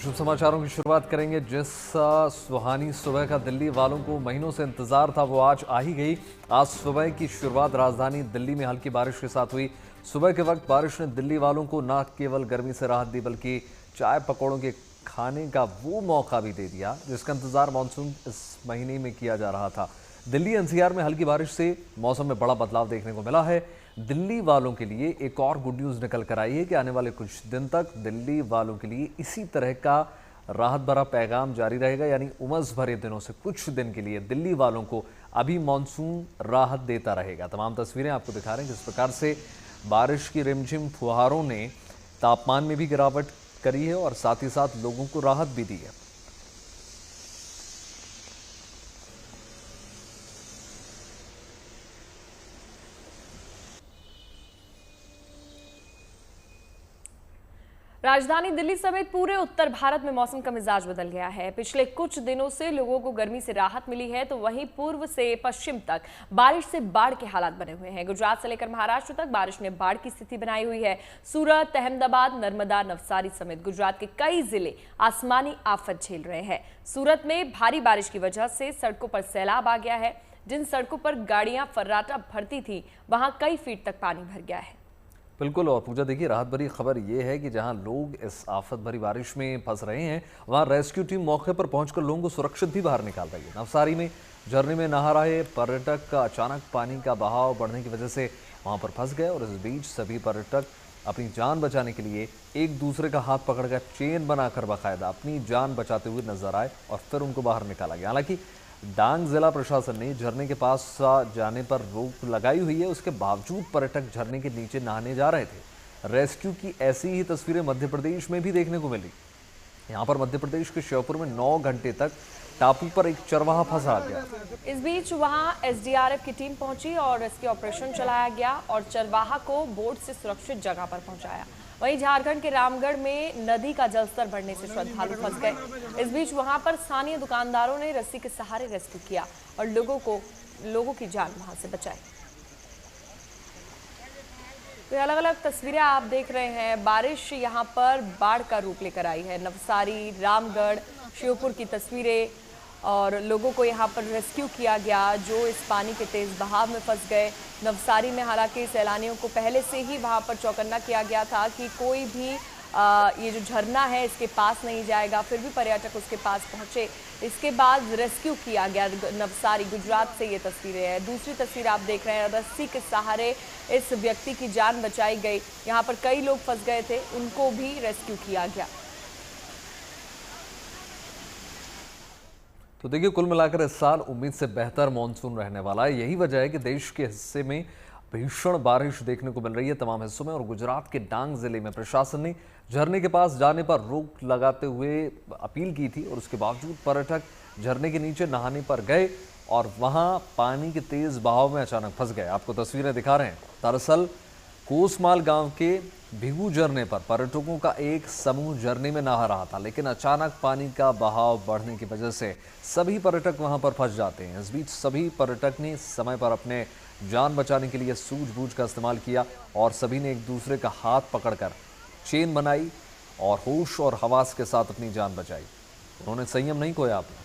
शुभ समाचारों की शुरुआत करेंगे। जिस सुहानी सुबह का दिल्ली वालों को महीनों से इंतजार था वो आज आ ही गई। आज सुबह की शुरुआत राजधानी दिल्ली में हल्की बारिश के साथ हुई। सुबह के वक्त बारिश ने दिल्ली वालों को न केवल गर्मी से राहत दी बल्कि चाय पकौड़ों के खाने का वो मौका भी दे दिया जिसका इंतजार मानसून इस महीने में किया जा रहा था। दिल्ली एनसीआर में हल्की बारिश से मौसम में बड़ा बदलाव देखने को मिला है। दिल्ली वालों के लिए एक और गुड न्यूज़ निकल कर आई है कि आने वाले कुछ दिन तक दिल्ली वालों के लिए इसी तरह का राहत भरा पैगाम जारी रहेगा, यानी उमस भरे दिनों से कुछ दिन के लिए दिल्ली वालों को अभी मानसून राहत देता रहेगा। तमाम तस्वीरें आपको दिखा रहे हैं किस प्रकार से बारिश की रिमझिम फुहारों ने तापमान में भी गिरावट करी है और साथ ही साथ लोगों को राहत भी दी है। राजधानी दिल्ली समेत पूरे उत्तर भारत में मौसम का मिजाज बदल गया है। पिछले कुछ दिनों से लोगों को गर्मी से राहत मिली है, तो वहीं पूर्व से पश्चिम तक बारिश से बाढ़ के हालात बने हुए हैं। गुजरात से लेकर महाराष्ट्र तक बारिश ने बाढ़ की स्थिति बनाई हुई है। सूरत, अहमदाबाद, नर्मदा, नवसारी समेत गुजरात के कई जिले आसमानी आफत झेल रहे हैं। सूरत में भारी बारिश की वजह से सड़कों पर सैलाब आ गया है। जिन सड़कों पर गाड़ियां फर्राटा भरती थी वहां कई फीट तक पानी भर गया है। बिल्कुल। और पूजा देखिए, राहत भरी खबर ये है कि जहां लोग इस आफत भरी बारिश में फंस रहे हैं वहां रेस्क्यू टीम मौके पर पहुंचकर लोगों को सुरक्षित भी बाहर निकाल रही है। नवसारी में झरने में नहा रहे पर्यटक का अचानक पानी का बहाव बढ़ने की वजह से वहां पर फंस गए और इस बीच सभी पर्यटक अपनी जान बचाने के लिए एक दूसरे का हाथ पकड़कर चेन बनाकर बाकायदा अपनी जान बचाते हुए नजर आए और फिर उनको बाहर निकाला गया। हालांकि डांग जिला प्रशासन ने झरने के पास जाने पर रोक लगाई हुई है, उसके बावजूद पर्यटक झरने के नीचे नहाने जा रहे थे। रेस्क्यू की ऐसी ही तस्वीरें मध्य प्रदेश में भी देखने को मिली। यहाँ पर मध्य प्रदेश के श्योपुर में 9 घंटे तक टापू पर एक चरवाहा फंसा गया। इस बीच वहां एसडीआरएफ की टीम पहुंची और रेस्क्यू ऑपरेशन चलाया गया और चरवाहा को बोट से सुरक्षित जगह पर पहुंचाया। वहीं झारखंड के रामगढ़ में नदी का जलस्तर बढ़ने से श्रद्धालु फंस गए। इस बीच वहां पर स्थानीय दुकानदारों ने रस्सी के सहारे रेस्क्यू किया और लोगों की जान वहां से बचाई। तो अलग अलग तस्वीरें आप देख रहे हैं। बारिश यहां पर बाढ़ का रूप लेकर आई है। नवसारी, रामगढ़, श्योपुर की तस्वीरें और लोगों को यहाँ पर रेस्क्यू किया गया जो इस पानी के तेज बहाव में फंस गए। नवसारी में हालांकि सैलानियों को पहले से ही वहाँ पर चौकन्ना किया गया था कि कोई भी ये जो झरना है इसके पास नहीं जाएगा, फिर भी पर्यटक उसके पास पहुंचे। इसके बाद रेस्क्यू किया गया। नवसारी गुजरात से ये तस्वीरें हैं। दूसरी तस्वीर आप देख रहे हैं, रस्सी के सहारे इस व्यक्ति की जान बचाई गई। यहाँ पर कई लोग फंस गए थे, उनको भी रेस्क्यू किया गया। तो देखिए, कुल मिलाकर इस साल उम्मीद से बेहतर मानसून रहने वाला है। यही वजह है कि देश के हिस्से में भीषण बारिश देखने को मिल रही है तमाम हिस्सों में। और गुजरात के डांग जिले में प्रशासन ने झरने के पास जाने पर रोक लगाते हुए अपील की थी और उसके बावजूद पर्यटक झरने के नीचे नहाने पर गए और वहां पानी के तेज बहाव में अचानक फंस गए। आपको तस्वीरें दिखा रहे हैं। दरअसल कोसमाल गांव के भिगू झरने पर पर्यटकों का एक समूह झरने में नहा रहा था, लेकिन अचानक पानी का बहाव बढ़ने की वजह से सभी पर्यटक वहां पर फंस जाते हैं। इस बीच सभी पर्यटक ने समय पर अपने जान बचाने के लिए सूझबूझ का इस्तेमाल किया और सभी ने एक दूसरे का हाथ पकड़कर चेन बनाई और होश और हवास के साथ अपनी जान बचाई। उन्होंने संयम नहीं खोया अपना।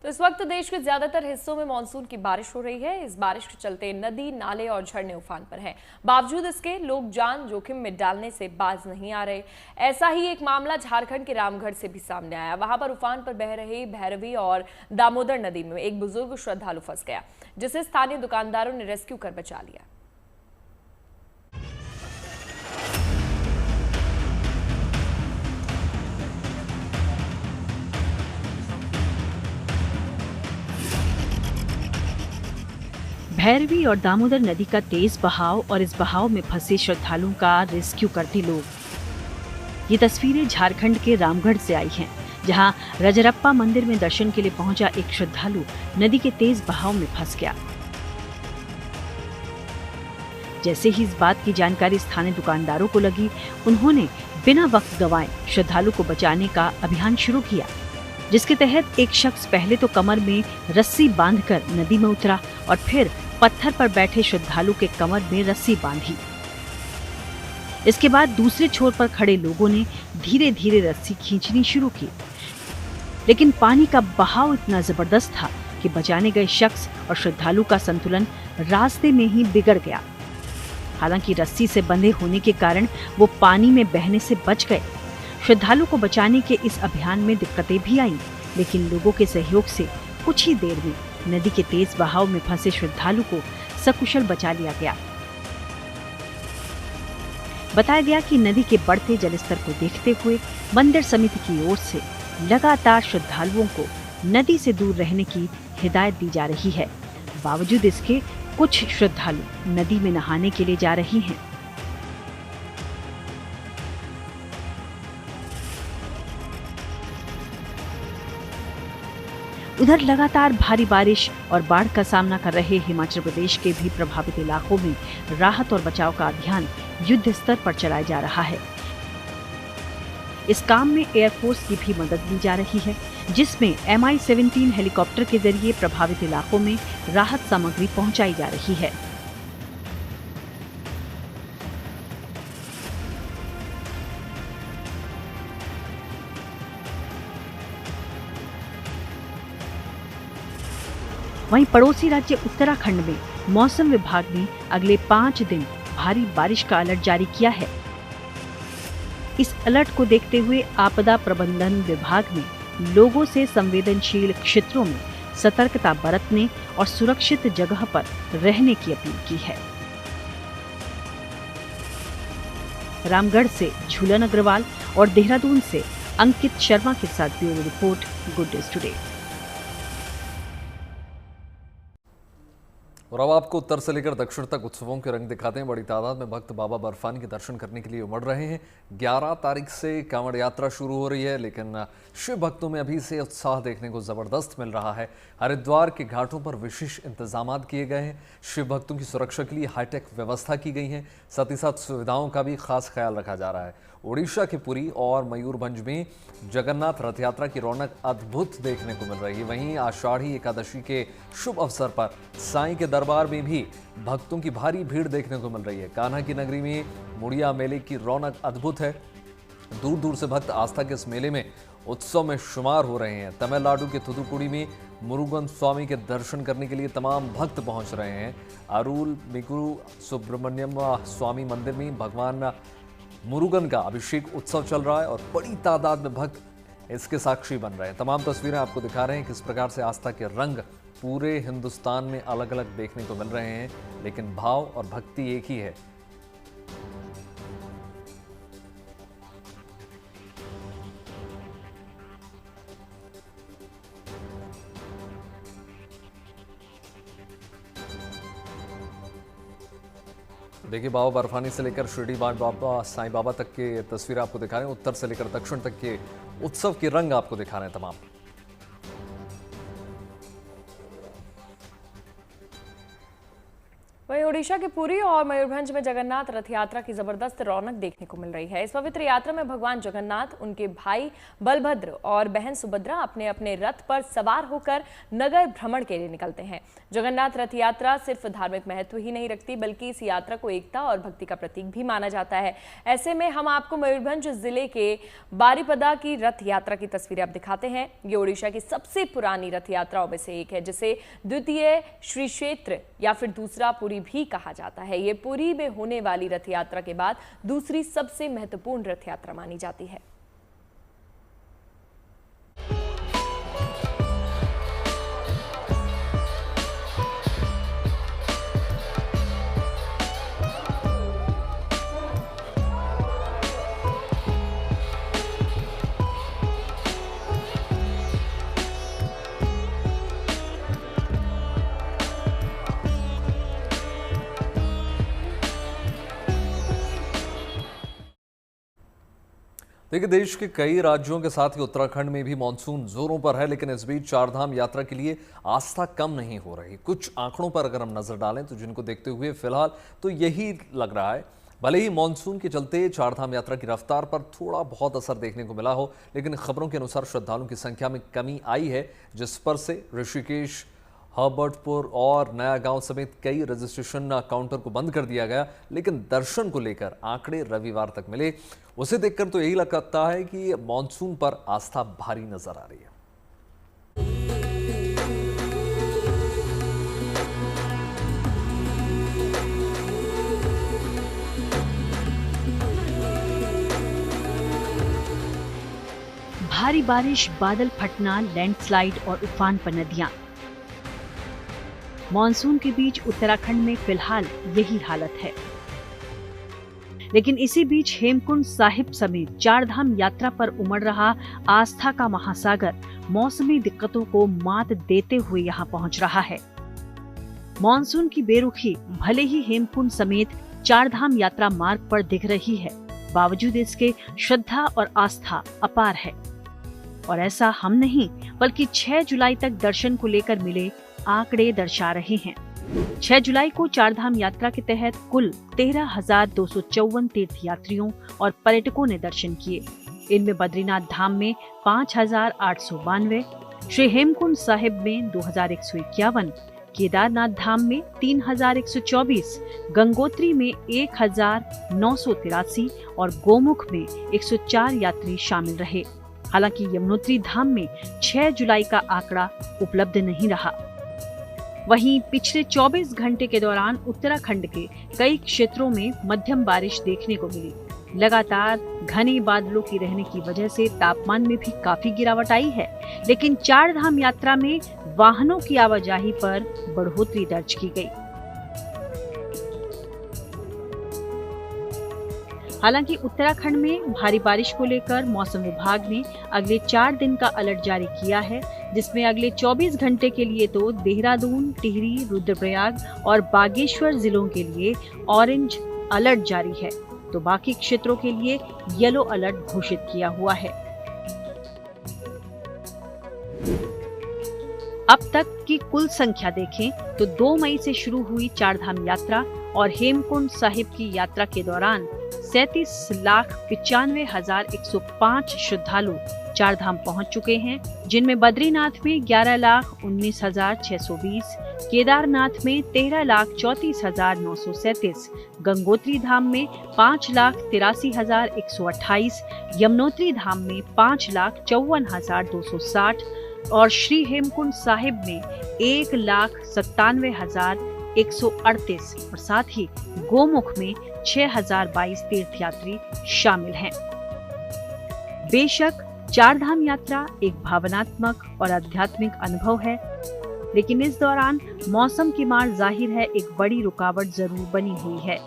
तो इस वक्त देश के ज्यादातर हिस्सों में मानसून की बारिश हो रही है। इस बारिश के चलते नदी, नाले और झरने उफान पर हैं। बावजूद इसके लोग जान जोखिम में डालने से बाज नहीं आ रहे। ऐसा ही एक मामला झारखंड के रामगढ़ से भी सामने आया। वहां पर उफान पर बह रही भैरवी और दामोदर नदी में एक बुजुर्ग श्रद्धालु फंस गया, जिसे स्थानीय दुकानदारों ने रेस्क्यू कर बचा लिया। भैरवी और दामोदर नदी का तेज बहाव और इस बहाव में फंसे श्रद्धालुओं का रेस्क्यू करते लोग। ये तस्वीरें झारखंड के रामगढ़ से आई हैं, जहां रजरप्पा मंदिर में दर्शन के लिए पहुंचा एक श्रद्धालु नदी के तेज बहाव में फंस गया। जैसे ही इस बात की जानकारी स्थानीय दुकानदारों को लगी, उन्होंने बिना वक्त गंवाए श्रद्धालु को बचाने का अभियान शुरू किया, जिसके तहत एक शख्स पहले तो कमर में रस्सी बांधकर नदी में उतरा और फिर पत्थर पर बैठे श्रद्धालु के कमर में रस्सी बांधी। इसके बाद दूसरे छोर पर खड़े लोगों ने धीरे धीरे रस्सी खींचनी शुरू की, लेकिन पानी का बहाव इतना जबरदस्त था कि बचाने गए शख्स और श्रद्धालु का संतुलन रास्ते में ही बिगड़ गया। हालांकि रस्सी से बंधे होने के कारण वो पानी में बहने से बच गए। श्रद्धालु को बचाने के इस अभियान में दिक्कतें भी आईं, लेकिन लोगों के सहयोग से कुछ ही देर में नदी के तेज बहाव में फंसे श्रद्धालु को सकुशल बचा लिया गया। बताया गया कि नदी के बढ़ते जलस्तर को देखते हुए मंदिर समिति की ओर से लगातार श्रद्धालुओं को नदी से दूर रहने की हिदायत दी जा रही है। बावजूद इसके कुछ श्रद्धालु नदी में नहाने के लिए जा रहे हैं। उधर लगातार भारी बारिश और बाढ़ का सामना कर रहे हिमाचल प्रदेश के भी प्रभावित इलाकों में राहत और बचाव का अभियान युद्ध स्तर पर चलाया जा रहा है। इस काम में एयरफोर्स की भी मदद ली जा रही है, जिसमें MI-17 हेलीकॉप्टर के जरिए प्रभावित इलाकों में राहत सामग्री पहुंचाई जा रही है। वहीं पड़ोसी राज्य उत्तराखंड में मौसम विभाग ने अगले 5 दिन भारी बारिश का अलर्ट जारी किया है। इस अलर्ट को देखते हुए आपदा प्रबंधन विभाग ने लोगों से संवेदनशील क्षेत्रों में सतर्कता बरतने और सुरक्षित जगह पर रहने की अपील की है। रामगढ़ से झूलन अग्रवाल और देहरादून से अंकित शर्मा के साथ bureau report, good news today. और अब आपको उत्तर से लेकर दक्षिण तक उत्सवों के रंग दिखाते हैं। बड़ी तादाद में भक्त बाबा बर्फानी के दर्शन करने के लिए उमड़ रहे हैं। 11 तारीख से कांवड़ यात्रा शुरू हो रही है, लेकिन शिव भक्तों में अभी से उत्साह देखने को जबरदस्त मिल रहा है। हरिद्वार के घाटों पर विशेष इंतजाम किए गए हैं। शिव भक्तों की सुरक्षा के लिए हाईटेक व्यवस्था की गई है। साथ ही साथ सुविधाओं का भी खास ख्याल रखा जा रहा है। ओडिशा के पुरी और मयूरभंज में जगन्नाथ रथ यात्रा की रौनक अद्भुत देखने को मिल रही है। वहीं आषाढ़ी एकादशी के शुभ अवसर पर साईं के दरबार में भी भक्तों की भारी भीड़ देखने को मिल रही है। कान्हा की नगरी में मुड़िया मेले की रौनक अद्भुत है। दूर दूर से भक्त आस्था के इस मेले में उत्सव में शुमार हो रहे हैं। तमिलनाडु के थुथुकुडी में मुरुगन स्वामी के दर्शन करने के लिए तमाम भक्त पहुंच रहे हैं। अरुल मिकुरु सुब्रमण्यम स्वामी मंदिर में भगवान मुरुगन का अभिषेक उत्सव चल रहा है और बड़ी तादाद में भक्त इसके साक्षी बन रहे हैं। तमाम तस्वीरें आपको दिखा रहे हैं किस प्रकार से आस्था के रंग पूरे हिंदुस्तान में अलग अलग देखने को मिल रहे हैं, लेकिन भाव और भक्ति एक ही है। देखिए, बाबा बर्फानी से लेकर शिरडी बाबा साईं बाबा तक के तस्वीरें आपको दिखा रहे हैं। उत्तर से लेकर दक्षिण तक के उत्सव के रंग आपको दिखा रहे हैं तमाम। वहीं ओडिशा के पुरी और मयूरभंज में जगन्नाथ रथ यात्रा की जबरदस्त रौनक देखने को मिल रही है। इस पवित्र यात्रा में भगवान जगन्नाथ, उनके भाई बलभद्र और बहन सुभद्रा अपने अपने रथ पर सवार होकर नगर भ्रमण के लिए निकलते हैं। जगन्नाथ रथ यात्रा सिर्फ धार्मिक महत्व ही नहीं रखती, बल्कि इस यात्रा को एकता और भक्ति का प्रतीक भी माना जाता है। ऐसे में हम आपको मयूरभंज जिले के बारीपदा की रथ यात्रा की तस्वीरें अब दिखाते हैं। ये ओडिशा की सबसे पुरानी रथ यात्राओं में से एक है, जिसे द्वितीय श्री क्षेत्र या फिर दूसरा पुरी भी कहा जाता है। ये पुरी में होने वाली रथ यात्रा के बाद दूसरी सबसे महत्वपूर्ण रथ यात्रा मानी जाती है। देखिए, देश के कई राज्यों के साथ ही उत्तराखंड में भी मानसून जोरों पर है, लेकिन इस बीच चारधाम यात्रा के लिए आस्था कम नहीं हो रही। कुछ आंकड़ों पर अगर हम नजर डालें तो जिनको देखते हुए फिलहाल तो यही लग रहा है, भले ही मानसून के चलते चारधाम यात्रा की रफ्तार पर थोड़ा बहुत असर देखने को मिला हो, लेकिन खबरों के अनुसार श्रद्धालुओं की संख्या में कमी आई है, जिस पर से ऋषिकेश हर्बर्टपुर और नया गांव समेत कई रजिस्ट्रेशन काउंटर को बंद कर दिया गया, लेकिन दर्शन को लेकर आंकड़े रविवार तक मिले। उसे देखकर तो यही लगता है कि मॉनसून पर आस्था भारी नजर आ रही है। भारी बारिश, बादल फटना, लैंडस्लाइड और उफान पर नदियां। मॉनसून के बीच उत्तराखंड में फिलहाल यही हालत है। लेकिन इसी बीच हेमकुंड साहिब समेत चारधाम यात्रा पर उमड़ रहा आस्था का महासागर मौसमी दिक्कतों को मात देते हुए यहां पहुंच रहा है। मॉनसून की बेरुखी भले ही हेमकुंड समेत चारधाम यात्रा मार्ग पर दिख रही है, बावजूद इसके श्रद्धा और आस्था अपार है। और ऐसा हम नहीं बल्कि 6 जुलाई तक दर्शन को लेकर मिले आंकड़े दर्शा रहे हैं। 6 जुलाई को चारधाम यात्रा के तहत कुल 13,254 तीर्थयात्रियों और पर्यटकों ने दर्शन किए। इनमें बद्रीनाथ धाम में 5,892, श्री हेमकुंड साहिब में 2,151, केदारनाथ धाम में 3,124, गंगोत्री में 1,983 और गोमुख में 104 यात्री शामिल रहे। हालांकि यमुनोत्री धाम में 6 जुलाई का आंकड़ा उपलब्ध नहीं रहा। वहीं पिछले 24 घंटे के दौरान उत्तराखंड के कई क्षेत्रों में मध्यम बारिश देखने को मिली। लगातार घने बादलों की रहने की वजह से तापमान में भी काफी गिरावट आई है, लेकिन चारधाम यात्रा में वाहनों की आवाजाही पर बढ़ोतरी दर्ज की गई। हालांकि उत्तराखंड में भारी बारिश को लेकर मौसम विभाग ने अगले 4 दिन का अलर्ट जारी किया है, जिसमें अगले 24 घंटे के लिए तो देहरादून, टिहरी, रुद्रप्रयाग और बागेश्वर जिलों के लिए ऑरेंज अलर्ट जारी है, तो बाकी क्षेत्रों के लिए येलो अलर्ट घोषित किया हुआ है। अब तक की कुल संख्या देखें तो 2 मई से शुरू हुई चारधाम यात्रा और हेमकुंड साहिब की यात्रा के दौरान 37,95,105 श्रद्धालु चारधाम पहुंच चुके हैं, जिनमें बद्रीनाथ में 11,19,620, केदारनाथ में 13,34,937, गंगोत्री धाम में 5,83,128, यमुनोत्री धाम में 5,54,260 और श्री हेमकुंड साहिब में 1,97,138 और साथ ही गोमुख में 6,022 तीर्थयात्री शामिल हैं। बेशक चारधाम यात्रा एक भावनात्मक और आध्यात्मिक अनुभव है, लेकिन इस दौरान मौसम की मार जाहिर है एक बड़ी रुकावट जरूर बनी हुई है।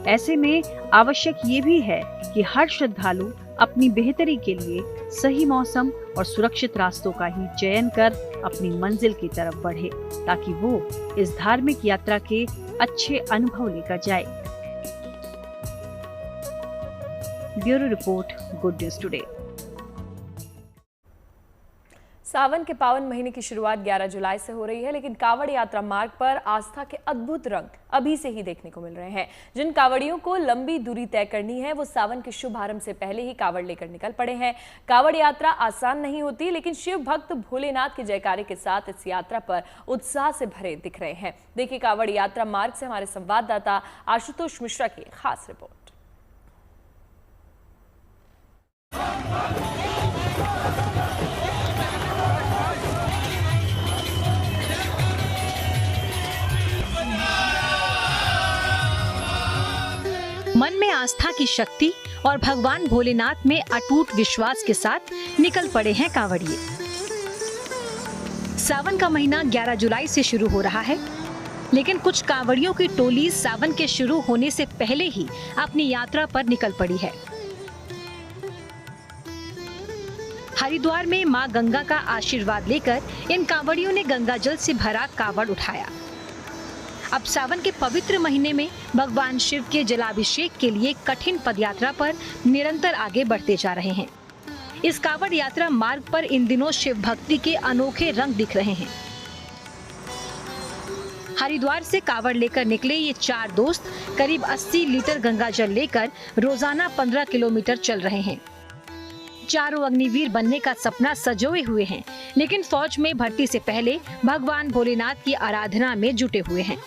ऐसे में आवश्यक ये भी है कि हर श्रद्धालु अपनी बेहतरी के लिए सही मौसम और सुरक्षित रास्तों का ही चयन कर अपनी मंजिल की तरफ बढ़े, ताकि वो इस धार्मिक यात्रा के अच्छे अनुभव लेकर जाए। Bureau report, good news today. Sawan के पावन महीने की शुरुआत 11 जुलाई से हो रही है, लेकिन कावड़ यात्रा मार्ग पर आस्था के अद्भुत रंग अभी से ही देखने को मिल रहे हैं। जिन कावड़ियों को लंबी दूरी तय करनी है, वो सावन के शुभ आरंभ से पहले ही कावड़ लेकर निकल पड़े हैं। कावड़ यात्रा आसान नहीं होती, लेकिन शिव भक्त भोलेनाथ के जयकारे के साथ इस यात्रा पर उत्साह से भरे दिख रहे हैं। देखिए कावड़ यात्रा मार्ग से हमारे संवाददाता आशुतोष मिश्रा की खास रिपोर्ट। मन में आस्था की शक्ति और भगवान भोलेनाथ में अटूट विश्वास के साथ निकल पड़े हैं कांवड़िए। सावन का महीना 11 जुलाई से शुरू हो रहा है, लेकिन कुछ कांवड़ियों की टोली सावन के शुरू होने से पहले ही अपनी यात्रा पर निकल पड़ी है। हरिद्वार में मां गंगा का आशीर्वाद लेकर इन कांवड़ियों ने गंगा जल से भरा कावड़ उठाया। अब सावन के पवित्र महीने में भगवान शिव के जलाभिषेक के लिए कठिन पदयात्रा पर निरंतर आगे बढ़ते जा रहे हैं। इस कावड़ यात्रा मार्ग पर इन दिनों शिव भक्ति के अनोखे रंग दिख रहे हैं। हरिद्वार से कावड़ लेकर निकले ये 4 दोस्त करीब 80 लीटर गंगा जल लेकर रोजाना 15 किलोमीटर चल रहे हैं। चारों अग्निवीर बनने का सपना सजोए हुए हैं, लेकिन फौज में भर्ती से पहले भगवान भोलेनाथ की आराधना में जुटे हुए हैं।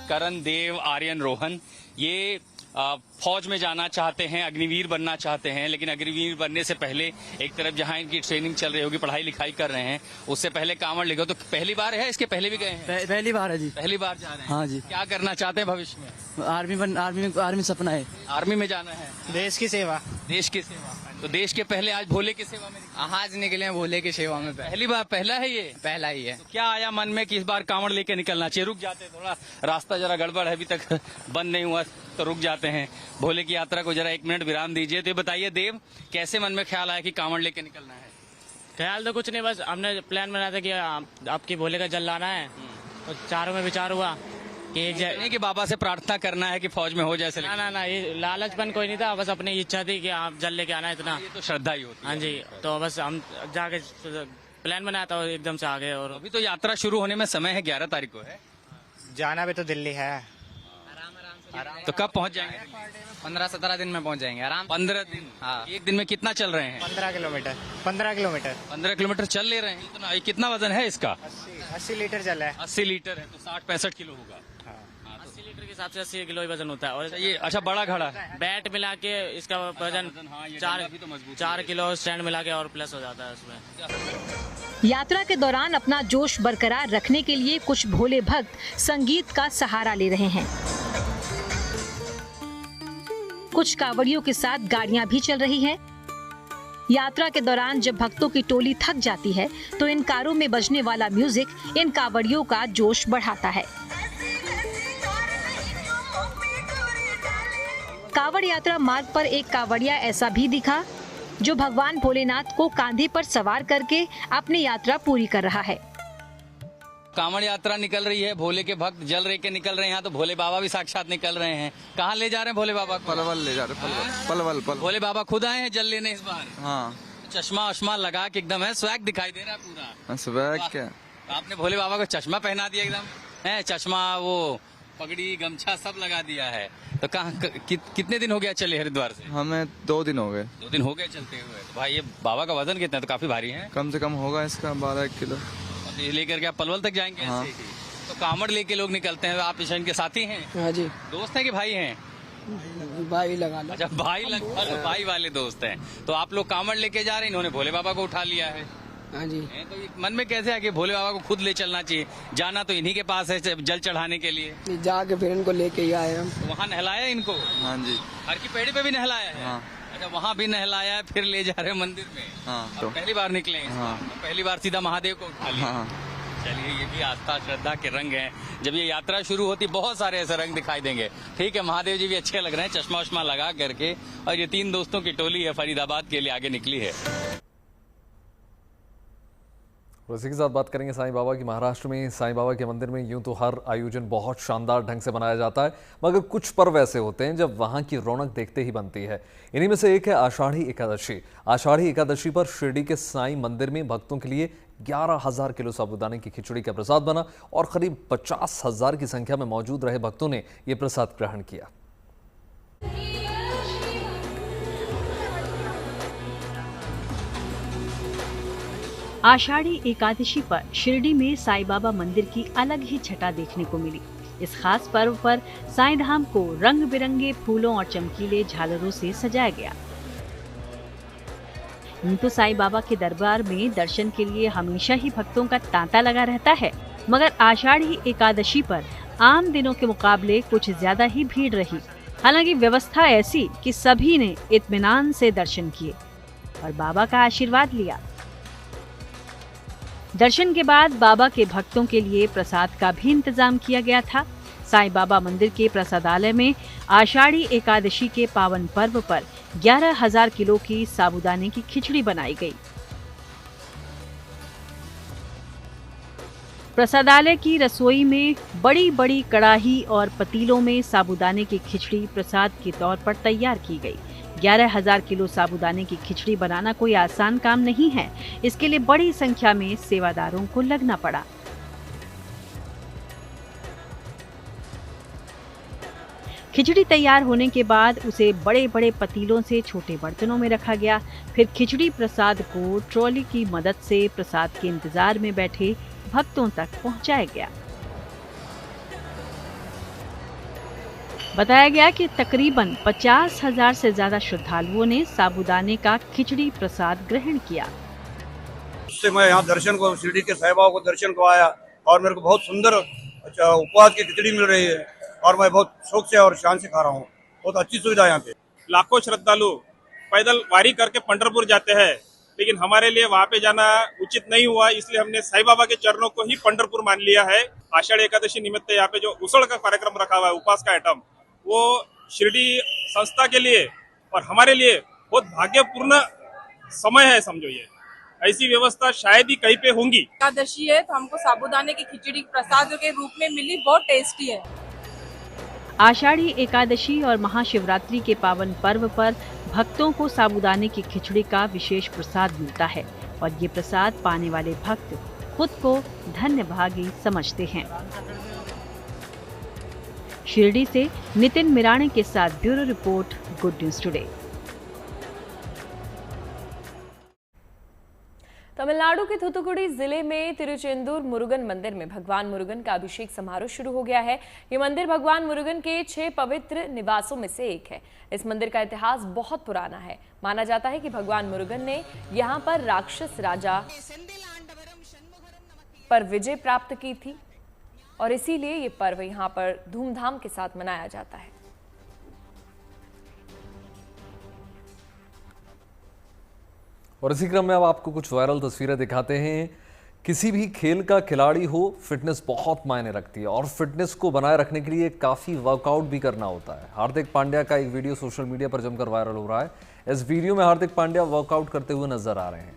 करण देव, आर्यन, रोहन ये फौज में जाना चाहते हैं, अग्निवीर बनना चाहते हैं, लेकिन अग्निवीर बनने से पहले एक तरफ जहां इनकी ट्रेनिंग चल रही होगी, पढ़ाई लिखाई कर रहे हैं, उससे पहले कांवड़ लेके तो पहली बार है, इसके पहले भी गए हैं? पहली बार है जी। पहली बार जा रहे हैं? हाँ जी। क्या करना चाहते हैं भविष्य में? आर्मी सपना है। आर्मी में जाना है। देश की सेवा। देश की सेवा। तो देश के पहले आज भोले की सेवा में आज निकले हैं भोले की सेवा में। पहली बार, पहला है ये? पहला ही है। तो क्या आया मन में कि इस बार कांवड़ लेके निकलना चाहिए? रुक जाते, थोड़ा रास्ता जरा गड़बड़ है, अभी तक बंद नहीं हुआ तो रुक जाते हैं। भोले की यात्रा को जरा 1 मिनट विराम दीजिए। तो ये बताइए देव, कैसे मन में ख्याल आया कि कांवड़ लेके निकलना है? ख्याल तो कुछ नहीं, बस हमने प्लान बनाया था कि आपकी भोले का जल लाना है, तो चारों में विचार हुआ कि नहीं कि बाबा से प्रार्थना करना है कि फौज में हो जैसे। ना, ये लालचपन कोई नहीं था, बस अपनी इच्छा थी कि आप जल लेके आना है इतना। ये तो श्रद्धा ही होती है। हाँ जी, तो बस हम जाके प्लान बनाया था और एकदम से आ गए। और अभी तो यात्रा शुरू होने में समय है, 11 तारीख को है। जाना भी तो दिल्ली है। तो कब पहुंच जाएंगे? 15-17 दिन में पहुंच जाएंगे आराम। 15 दिन? हाँ। एक दिन में कितना चल रहे हैं? 15 किलोमीटर। 15 किलोमीटर। 15 किलोमीटर चल ले रहे हैं। इतना, कितना वजन है इसका? 80 लीटर चला है। 80 लीटर है तो 60-65 किलो होगा। 80 लीटर के हिसाब से 80 किलो ही वजन होता है। और ये अच्छा बड़ा घड़ा है। बैट मिला के इसका वजन 4 किलो, स्टैंड मिला के और प्लस हो जाता है उसमें। यात्रा के दौरान अपना जोश बरकरार रखने के लिए कुछ भोले भक्त संगीत का सहारा ले रहे हैं। कुछ कांवड़ियों के साथ गाड़ियां भी चल रही हैं। यात्रा के दौरान जब भक्तों की टोली थक जाती है तो इन कारों में बजने वाला म्यूजिक इन कांवड़ियों का जोश बढ़ाता है। कांवड़ यात्रा मार्ग पर एक कांवड़िया ऐसा भी दिखा जो भगवान भोलेनाथ को कांधे पर सवार करके अपनी यात्रा पूरी कर रहा है। कांवड़ यात्रा निकल रही है, भोले के भक्त जल रहे के निकल रहे हैं, यहाँ तो भोले बाबा भी साक्षात निकल रहे हैं। कहाँ ले जा रहे हैं भोले बाबा को? पलवल ले जा रहे हैं। पलवल। भोले बाबा खुद आए हैं जल लेने इस बार? हाँ। चश्मा वश्मा लगा के एकदम है, स्वैग दिखाई दे रहा है पूरा। स्वैग क्या? आपने भोले बाबा को चश्मा पहना दिया एकदम है, चश्मा, वो पगड़ी, गमछा सब लगा दिया है। तो कहाँ कितने दिन हो गया चले हरिद्वार से? हमें 2 दिन हो गए। 2 दिन हो गए चलते हुए। तो भाई ये बाबा का वजन कितना है? तो काफी भारी है। कम से कम होगा इसका 12 किलो। ये लेकर के आप पलवल तक जाएंगे? हाँ। ऐसे ही। तो कांवड़ लेके लोग निकलते हैं, आप इनके साथी हैं? हाँ जी। दोस्त हैं कि भाई हैं? भाई लगा लो। अच्छा भाई वाले दोस्त हैं। तो आप लोग कांवड़ लेके जा रहे हैं, इन्होंने भोले बाबा को उठा लिया है। हाँ जी। तो मन में कैसे है कि भोले बाबा को खुद ले चलना चाहिए? जाना तो इन्हीं के पास है जल चढ़ाने के लिए। जाके फिर इनको लेके ही आए हम। तो वहाँ नहलाया इनको? हाँ जी। हर की पेड़ी पे भी नहलाया है? हाँ। अच्छा, वहाँ भी नहलाया है, फिर ले जा रहे हैं मंदिर में? हाँ। तो पहली बार निकले हैं? हाँ। तो पहली बार सीधा महादेव को उठा लिया? हाँ। चलिए, ये भी आस्था श्रद्धा के रंग हैं। जब ये यात्रा शुरू होती बहुत सारे ऐसे रंग दिखाई देंगे। ठीक है, महादेव जी भी अच्छे लग रहे हैं चश्मा वश्मा लगा करके। और ये 3 दोस्तों की टोली है, फरीदाबाद के लिए आगे निकली है। और इसी के साथ बात करेंगे साईं बाबा की। महाराष्ट्र में साईं बाबा के मंदिर में यूं तो हर आयोजन बहुत शानदार ढंग से मनाया जाता है, मगर कुछ पर्व ऐसे होते हैं जब वहां की रौनक देखते ही बनती है। इन्हीं में से एक है आषाढ़ी एकादशी। आषाढ़ी एकादशी पर शिरडी के साईं मंदिर में भक्तों के लिए 11,000 किलो साबूदाने की खिचड़ी का प्रसाद बना और करीब 50,000 की संख्या में मौजूद रहे भक्तों ने ये प्रसाद ग्रहण किया। आषाढ़ी एकादशी पर शिरडी में साईं बाबा मंदिर की अलग ही छटा देखने को मिली। इस खास पर्व पर साईं धाम को रंग बिरंगे फूलों और चमकीले झालरों से सजाया गया। तो साईं बाबा के दरबार में दर्शन के लिए हमेशा ही भक्तों का तांता लगा रहता है, मगर आषाढ़ी एकादशी पर आम दिनों के मुकाबले कुछ ज्यादा ही भीड़ रही। हालांकि व्यवस्था ऐसी कि सभी ने इत्मीनान से दर्शन किए और बाबा का आशीर्वाद लिया। दर्शन के बाद बाबा के भक्तों के लिए प्रसाद का भी इंतजाम किया गया था। साईं बाबा मंदिर के प्रसादालय में आषाढ़ी एकादशी के पावन पर्व पर 11,000 किलो की साबूदाने की खिचड़ी बनाई गई। प्रसादालय की रसोई में बड़ी बड़ी कड़ाही और पतीलों में साबूदाने की खिचड़ी प्रसाद के तौर पर तैयार की गई। 11,000 किलो साबूदाने की खिचड़ी बनाना कोई आसान काम नहीं है। इसके लिए बड़ी संख्या में सेवादारों को लगना पड़ा। खिचड़ी तैयार होने के बाद उसे बड़े बड़े पतीलों से छोटे बर्तनों में रखा गया। फिर खिचड़ी प्रसाद को ट्रॉली की मदद से प्रसाद के इंतजार में बैठे भक्तों तक पहुंचाया गया। बताया गया कि तकरीबन 50,000 से ज्यादा श्रद्धालुओं ने साबूदाने का खिचड़ी प्रसाद ग्रहण किया। उससे मैं यहाँ दर्शन को, शिरडी के साईं बाबा को दर्शन को आया और मेरे को बहुत सुंदर उपवास की खिचड़ी मिल रही है और मैं बहुत शौक से और शान से खा रहा हूँ। बहुत अच्छी सुविधा यहाँ पे। लाखों श्रद्धालु पैदल वारी करके पंढरपुर जाते हैं, लेकिन हमारे लिए वहाँ पे जाना उचित नहीं हुआ, इसलिए हमने साईं बाबा के चरणों को ही पंढरपुर मान लिया है। आषाढ़ एकादशी निमित्त यहाँ पे जो उसड़ का कार्यक्रम रखा हुआ है, उपवास का आइटम, वो शिरडी संस्था के लिए और हमारे लिए बहुत भाग्यपूर्ण समय है। समझो ये ऐसी व्यवस्था शायद ही कहीं पे होंगी। एकादशी है तो हमको साबूदाने की खिचड़ी प्रसाद के रूप में मिली, बहुत टेस्टी है। आषाढ़ी एकादशी और महाशिवरात्रि के पावन पर्व पर भक्तों को साबूदाने की खिचड़ी का विशेष प्रसाद मिलता है और ये प्रसाद पाने वाले भक्त खुद को धन्य भागी समझते हैं। शिरडी से नितिन मिराणे के साथ bureau report, good news today. Tamil Nadu के थूथुकुडी जिले में तिरुचेंदूर मुरुगन मंदिर में भगवान मुरुगन का अभिषेक समारोह शुरू हो गया है। ये मंदिर भगवान मुरुगन के 6 पवित्र निवासों में से एक है। इस मंदिर का इतिहास बहुत पुराना है। माना जाता है कि भगवान मुरुगन ने यहाँ पर राक्षस राजा पर विजय प्राप्त की थी और इसीलिए ये पर्व यहाँ पर धूमधाम के साथ मनाया जाता है। और इसी क्रम में अब आपको कुछ वायरल तस्वीरें दिखाते हैं। किसी भी खेल का खिलाड़ी हो, फिटनेस बहुत मायने रखती है और फिटनेस को बनाए रखने के लिए काफ़ी वर्कआउट भी करना होता है। हार्दिक पांड्या का एक वीडियो सोशल मीडिया पर जमकर वायरल हो रहा है। इस वीडियो में हार्दिक पांड्या वर्कआउट करते हुए नजर आ रहे हैं।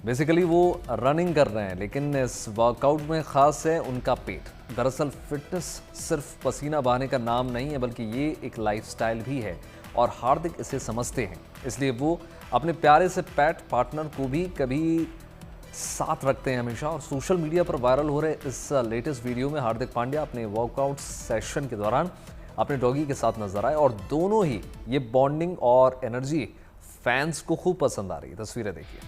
बेसिकली वो रनिंग कर रहे हैं, लेकिन इस वर्कआउट में खास है उनका पेट। दरअसल फिटनेस सिर्फ पसीना बहाने का नाम नहीं है, बल्कि ये एक लाइफस्टाइल भी है और हार्दिक इसे समझते हैं। इसलिए वो अपने प्यारे से पैट पार्टनर को भी कभी साथ रखते हैं हमेशा। और सोशल मीडिया पर वायरल हो रहे इस लेटेस्ट वीडियो में हार्दिक पांड्या अपने वर्कआउट सेशन के दौरान अपने डॉगी के साथ नजर आए और दोनों ही ये बॉन्डिंग और एनर्जी फैंस को खूब पसंद आ रही है। तस्वीरें देखिए।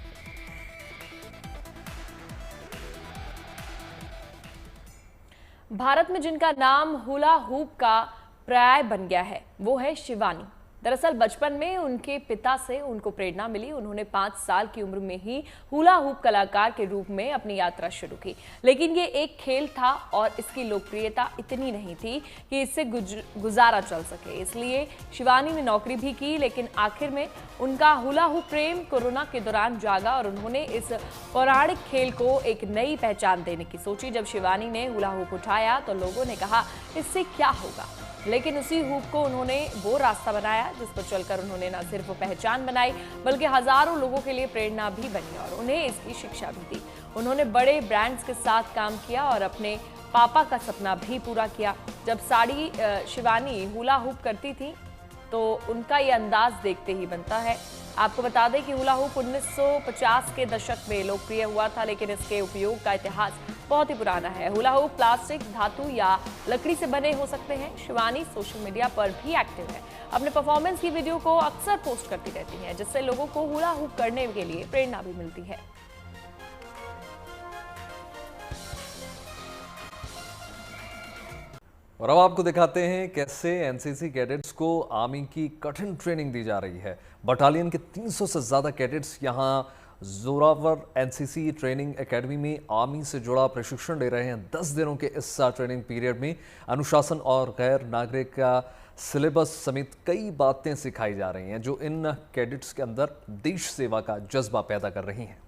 भारत में जिनका नाम हुला हूप का पर्याय बन गया है वो है शिवानी। दरअसल बचपन में उनके पिता से उनको प्रेरणा मिली। उन्होंने 5 साल की उम्र में ही हुला हूप कलाकार के रूप में अपनी यात्रा शुरू की, लेकिन ये एक खेल था और इसकी लोकप्रियता इतनी नहीं थी कि इससे गुजारा चल सके। इसलिए शिवानी ने नौकरी भी की, लेकिन आखिर में उनका हुला हूप प्रेम कोरोना के दौरान जागा और उन्होंने इस पौराणिक खेल को एक नई पहचान देने की सोची। जब शिवानी ने हुला हूप उठाया तो लोगों ने कहा इससे क्या होगा, लेकिन उसी हूप को उन्होंने वो रास्ता बनाया जिस पर चलकर उन्होंने न सिर्फ पहचान बनाई बल्कि हजारों लोगों के लिए प्रेरणा भी बनी और उन्हें इसकी शिक्षा भी दी। उन्होंने बड़े ब्रांड्स के साथ काम किया और अपने पापा का सपना भी पूरा किया। जब शिवानी हुला हूप करती थी तो उनका ये अंदाज देखते ही बनता है। आपको बता दें कि हुला हूप 1950 के दशक में लोकप्रिय हुआ था, लेकिन इसके उपयोग का इतिहास बहुत ही पुराना है। हुला हूप प्लास्टिक, धातु या लकड़ी से बने हो सकते हैं। शिवानी सोशल मीडिया पर भी एक्टिव है। अपने परफॉर्मेंस की वीडियो को अक्सर पोस्ट करती रहती हैं, जिससे लोगों को हुला हूप करने के लिए प्रेरणा भी मिलती है। और अब आपको दिखाते हैं कैसे एनसीसी कैडेट्स को आर्मी की कठिन ट्रेनिंग दी जा रही है। बटालियन के 300 से ज़्यादा कैडेट्स यहाँ जोरावर एनसीसी ट्रेनिंग एकेडमी में आर्मी से जुड़ा प्रशिक्षण ले रहे हैं। 10 दिनों के इस ट्रेनिंग पीरियड में अनुशासन और गैर नागरिक का सिलेबस समेत कई बातें सिखाई जा रही हैं जो इन कैडेट्स के अंदर देश सेवा का जज्बा पैदा कर रही हैं।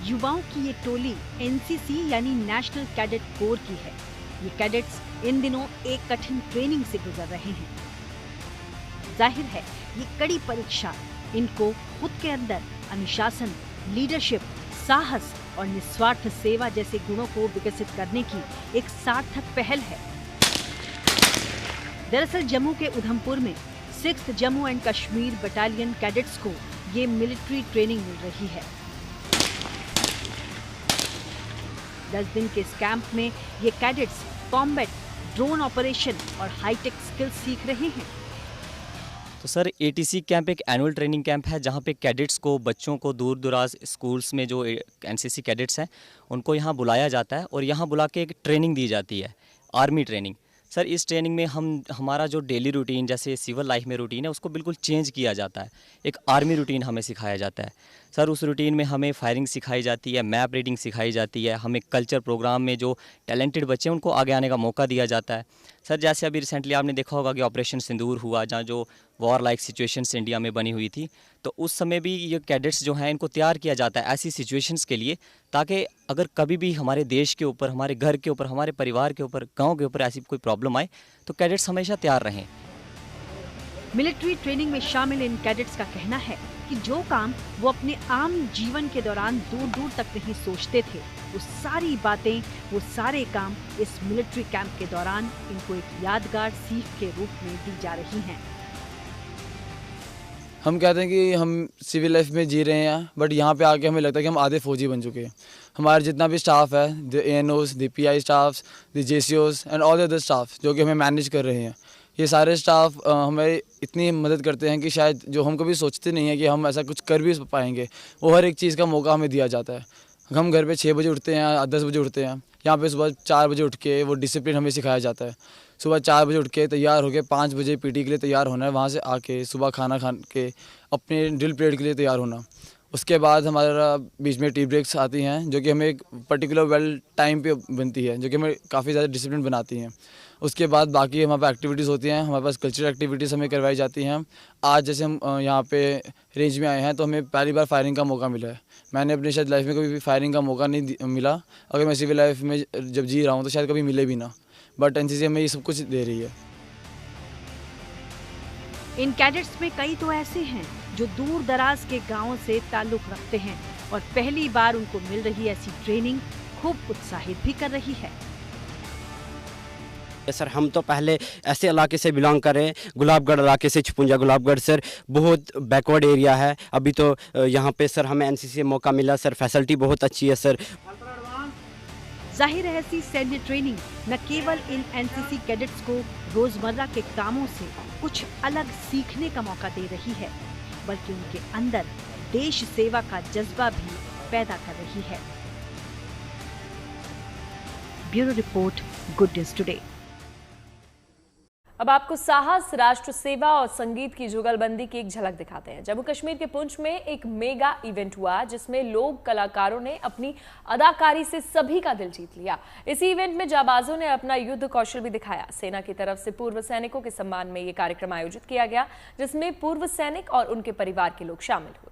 युवाओं की ये टोली एनसीसी यानी नेशनल कैडेट कोर की है। ये कैडेट्स इन दिनों एक कठिन ट्रेनिंग से गुजर रहे हैं। जाहिर है ये कड़ी परीक्षा इनको खुद के अंदर अनुशासन, लीडरशिप, साहस और निस्वार्थ सेवा जैसे गुणों को विकसित करने की एक सार्थक पहल है। दरअसल जम्मू के उधमपुर में 6th Jammu and Kashmir battalion cadets को ये मिलिट्री ट्रेनिंग मिल रही है। 10 दिन के इस कैंप में ये कैडेट्स कॉम्बैट, ड्रोन ऑपरेशन और हाईटेक स्किल्स सीख रहे हैं। तो सर ATC कैंप एक एनुअल ट्रेनिंग कैंप है जहाँ पे कैडेट्स को, बच्चों को दूर दराज स्कूल्स में जो NCC कैडेट्स हैं उनको यहाँ बुलाया जाता है और यहाँ बुला के एक ट्रेनिंग दी जाती है, आर्मी ट्रेनिंग। सर इस ट्रेनिंग में हमारा जो डेली रूटीन जैसे सिविल लाइफ में रूटीन है उसको बिल्कुल चेंज किया जाता है, एक आर्मी रूटीन हमें सिखाया जाता है। सर उस रूटीन में हमें फायरिंग सिखाई जाती है, मैप रीडिंग सिखाई जाती है, हमें कल्चर प्रोग्राम में जो टैलेंटेड बच्चे हैं उनको आगे आने का मौका दिया जाता है। सर जैसे अभी रिसेंटली आपने देखा होगा कि ऑपरेशन सिंदूर हुआ, जहाँ जो वॉर लाइक सिचुएशंस इंडिया में बनी हुई थी, तो उस समय भी ये कैडेट्स जो हैं इनको तैयार किया जाता है ऐसी सिचुएशंस के लिए, ताकि अगर कभी भी हमारे देश के ऊपर, हमारे घर के ऊपर, हमारे परिवार के ऊपर, गाँव के ऊपर ऐसी कोई प्रॉब्लम आए तो कैडेट्स हमेशा तैयार रहें। मिलिट्री ट्रेनिंग में शामिल इन कैडेट्स का कहना है कि जो काम वो अपने आम जीवन के दौरान दूर दूर तक नहीं सोचते थे, वो सारी बातें, वो सारे काम इस मिलिट्री कैंप के दौरान इनको एक यादगार सीख के रूप में दी जा रही हैं। हम कहते हैं कि हम सिविल लाइफ में जी रहे हैं, बट यहाँ पे आके हमें लगता है कि हम आधे फौजी बन चुके हैं। हमारा जितना भी स्टाफ है, the ANOs, the PI staffs, the JCOs and all other staff जो कि हमें मैनेज कर रहे हैं, ये सारे स्टाफ हमें इतनी मदद करते हैं कि शायद जो हम कभी सोचते नहीं हैं कि हम ऐसा कुछ कर भी पाएंगे, वो हर एक चीज़ का मौका हमें दिया जाता है। हम घर पे 6 बजे उठते हैं, 10 बजे उठते हैं, यहाँ पे सुबह 4 बजे उठ के वो डिसिप्लिन हमें सिखाया जाता है। सुबह 4 बजे उठ के तैयार होके 5 बजे PT के लिए तैयार होना है, वहाँ से आके सुबह खाना खा के अपने ड्रिल परेड के लिए तैयार होना। उसके बाद हमारा बीच में टी ब्रेक्स आती हैं जो कि हमें एक पर्टिकुलर वेल टाइम पे बनती है, जो कि हमें काफ़ी ज़्यादा डिसिप्लिन बनाती हैं। उसके बाद बाकी हमारे पास एक्टिविटीज़ होती हैं, हमारे पास कल्चरल एक्टिविटीज़ हमें करवाई जाती हैं। आज जैसे हम यहाँ पे रेंज में आए हैं तो हमें पहली बार फायरिंग का मौका मिला है। मैंने अपनी शायद लाइफ में कभी भी फायरिंग का मौका नहीं मिला, अगर मैं सिविल लाइफ में जब जी रहा हूँ तो शायद कभी मिले भी ना, बट NCC हमें ये सब कुछ दे रही है। इन कैडेट्स में कई तो ऐसे हैं जो दूर दराज के गांवों से ताल्लुक रखते हैं और पहली बार उनको मिल रही ऐसी ट्रेनिंग खूब उत्साहित भी कर रही है। सर हम तो पहले ऐसे इलाके से बिलोंग करें, गुलाबगढ़ इलाके से, छपुंजा गुलाबगढ़ सर बहुत बैकवर्ड एरिया है। अभी तो यहाँ पे सर हमें NCC से मौका मिला सर, फैसिलिटी बहुत अच्छी है सर। जाहिर है ऐसी सैन्य ट्रेनिंग न केवल इन NCC कैडेट्स को रोजमर्रा के कामों से कुछ अलग सीखने का मौका दे रही है, बल्कि उनके अंदर देश सेवा का जज्बा भी पैदा कर रही है। Bureau report, good news today. अब आपको साहस, राष्ट्र सेवा और संगीत की जुगलबंदी की एक झलक दिखाते हैं। जम्मू कश्मीर के पुंछ में एक मेगा इवेंट हुआ जिसमें लोक कलाकारों ने अपनी अदाकारी से सभी का दिल जीत लिया। इसी इवेंट में जाबाजों ने अपना युद्ध कौशल भी दिखाया। सेना की तरफ से पूर्व सैनिकों के सम्मान में ये कार्यक्रम आयोजित किया गया, जिसमें पूर्व सैनिक और उनके परिवार के लोग शामिल हुए।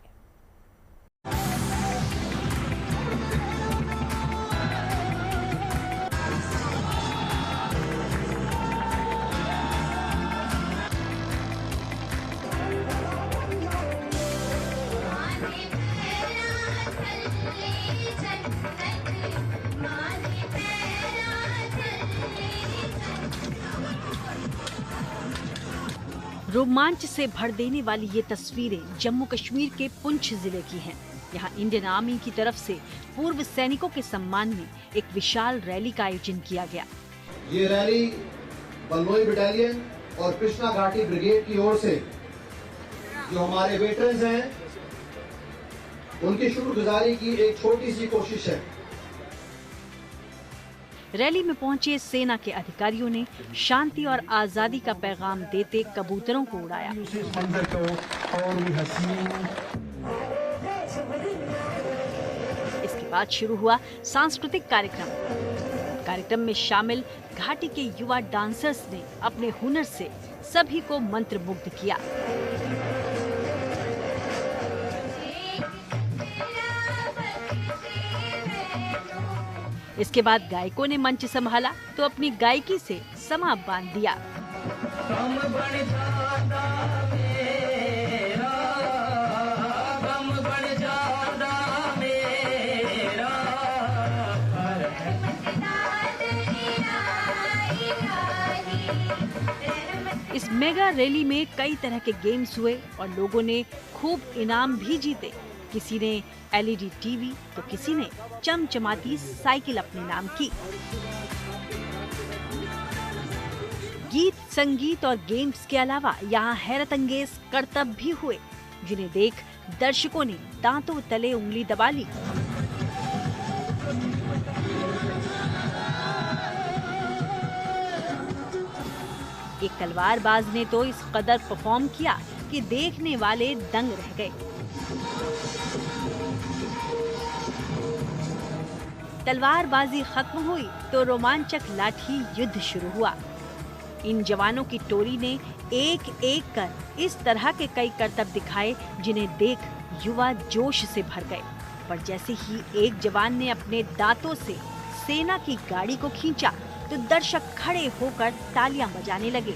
रोमांच से भर देने वाली ये तस्वीरें जम्मू कश्मीर के पुंछ जिले की हैं। यहाँ इंडियन आर्मी की तरफ से पूर्व सैनिकों के सम्मान में एक विशाल रैली का आयोजन किया गया। ये रैली बलमोई बटालियन और कृष्णा घाटी ब्रिगेड की ओर से जो हमारे वेटरन्स हैं उनकी शुक्रगुजारी की एक छोटी सी कोशिश है। रैली में पहुंचे सेना के अधिकारियों ने शांति और आजादी का पैगाम देते कबूतरों को उड़ाया। इसके बाद शुरू हुआ सांस्कृतिक कार्यक्रम में शामिल घाटी के युवा डांसर्स ने अपने हुनर से सभी को मंत्रमुग्ध किया। इसके बाद गायकों ने मंच संभाला तो अपनी गायकी से समा बांध दिया। इस मेगा रैली में कई तरह के गेम्स हुए और लोगों ने खूब इनाम भी जीते। किसी ने LED टीवी तो किसी ने चमचमाती साइकिल अपने नाम की। गीत, संगीत और गेम्स के अलावा यहाँ हैरत अंगेज करतब भी हुए, जिन्हें देख दर्शकों ने दांतों तले उंगली दबा ली। एक तलवारबाज ने तो इस कदर परफॉर्म किया कि देखने वाले दंग रह गए। तलवारबाजी खत्म हुई तो रोमांचक लाठी युद्ध शुरू हुआ। इन जवानों की टोली ने एक एक कर इस तरह के कई करतब दिखाए जिन्हें देख युवा जोश से भर गए। पर जैसे ही एक जवान ने अपने दांतों से सेना की गाड़ी को खींचा तो दर्शक खड़े होकर तालियां बजाने लगे।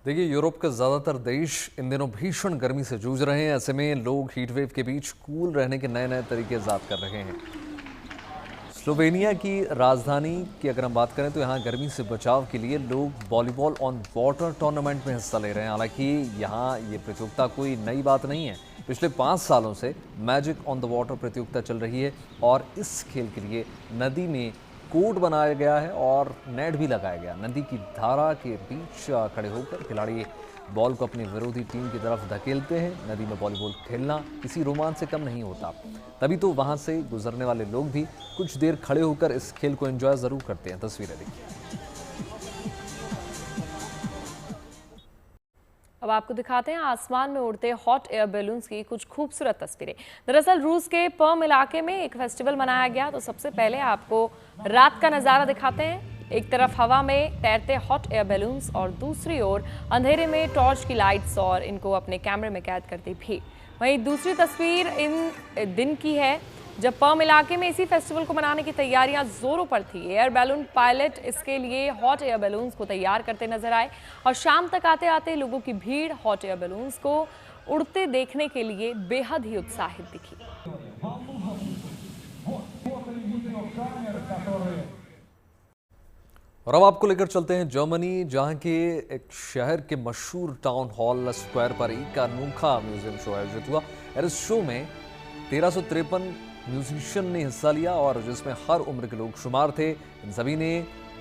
देखिए, यूरोप के ज्यादातर देश इन दिनों भीषण गर्मी से जूझ रहे हैं। ऐसे में लोग हीट वेव के बीच कूल रहने के नए नए तरीके ईजाद कर रहे हैं। स्लोवेनिया की राजधानी की अगर हम बात करें तो यहाँ गर्मी से बचाव के लिए लोग वॉलीबॉल ऑन वाटर टूर्नामेंट में हिस्सा ले रहे हैं। हालांकि यहाँ ये प्रतियोगिता कोई नई बात नहीं है। पिछले 5 सालों से मैजिक ऑन द वाटर प्रतियोगिता चल रही है और इस खेल के लिए नदी में कोर्ट बनाया गया है और नेट भी लगाया गया। नदी की धारा के बीच खड़े होकर खिलाड़ी बॉल को अपनी विरोधी टीम की तरफ धकेलते हैं। नदी में वॉलीबॉल खेलना किसी रोमांच से कम नहीं होता, तभी तो वहां से गुजरने वाले लोग भी कुछ देर खड़े होकर इस खेल को एंजॉय जरूर करते हैं। तस्वीरें देखिए। अब आपको दिखाते हैं आसमान में उड़ते हॉट एयर बैलून्स की कुछ खूबसूरत तस्वीरें। दरअसल रूस के पर्म इलाके में एक फेस्टिवल मनाया गया, तो सबसे पहले आपको रात का नज़ारा दिखाते हैं। एक तरफ हवा में तैरते हॉट एयर बैलून्स और दूसरी ओर अंधेरे में टॉर्च की लाइट्स और इनको अपने कैमरे में कैद करती भीड़। वहीं दूसरी तस्वीर इन दिन की है जब पर्म इलाके में इसी फेस्टिवल को मनाने की तैयारियां जोरों पर थी। एयर बैलून पायलट इसके लिए हॉट एयर बैलून्स को तैयार करते नजर आए और शाम तक आते आते लोगों की भीड़ हॉट एयर बैलून्स को उड़ते देखने के लिए बेहद ही उत्साहित दिखी। और अब आपको लेकर चलते हैं जर्मनी, जहां के एक शहर के मशहूर टाउन हॉल स्क्वायर पर एक अनोखा म्यूजियम शो आयोजित हुआ। इस शो में 1353 म्यूजिशियन ने हिस्सा लिया और जिसमें हर उम्र के लोग शुमार थे। इन सभी ने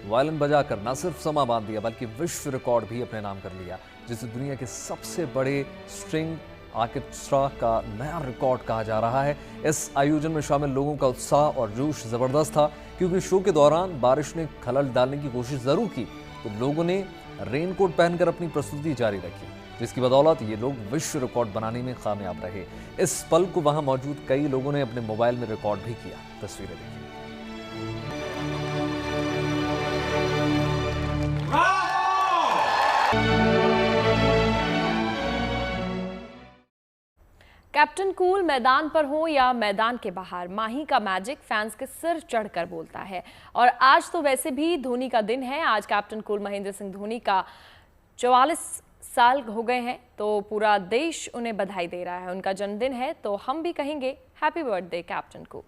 वायलिन बजाकर न सिर्फ समा बांध दिया बल्कि विश्व रिकॉर्ड भी अपने नाम कर लिया, जिसे दुनिया के सबसे बड़े स्ट्रिंग ऑर्केस्ट्रा का नया रिकॉर्ड कहा जा रहा है। इस आयोजन में शामिल लोगों का उत्साह और जोश जबरदस्त था, क्योंकि शो के दौरान बारिश ने खलल डालने की कोशिश जरूर की तो लोगों ने रेनकोट पहनकर अपनी प्रस्तुति जारी रखी, जिसकी बदौलत ये लोग विश्व रिकॉर्ड बनाने में कामयाब रहे। इस पल को वहां मौजूद कई लोगों ने अपने मोबाइल में रिकॉर्ड भी किया। तस्वीरें देखिए। कैप्टन कूल मैदान पर हो या मैदान के बाहर, माही का मैजिक फैंस के सिर चढ़कर बोलता है। और आज तो वैसे भी धोनी का दिन है। आज कैप्टन कूल महेंद्र सिंह धोनी का 44 साल हो गए हैं, तो पूरा देश उन्हें बधाई दे रहा है। उनका जन्मदिन है तो हम भी कहेंगे हैप्पी बर्थडे कैप्टन कूल।